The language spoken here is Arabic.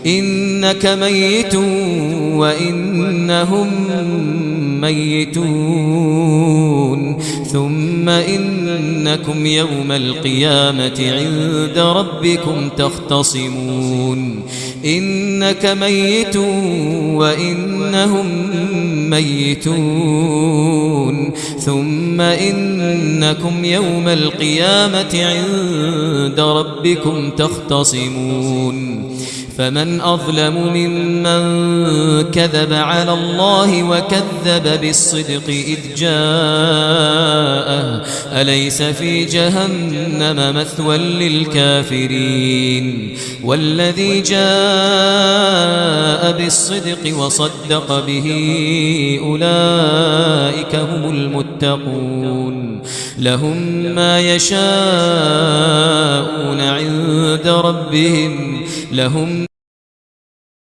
إنك ميت وإنهم ميتون ثم إنكم يوم القيامة عند ربكم تختصمون إنك ميت وإنهم ميتون ثم إنكم يوم القيامة عند ربكم تختصمون فمن أظلم ممن كذب على الله وكذب بالصدق إذ جاءه أليس في جهنم مثوى للكافرين والذي جاء بالصدق وصدق به أولئك هم المتقون لهم ما يشاءون عند ربهم لهم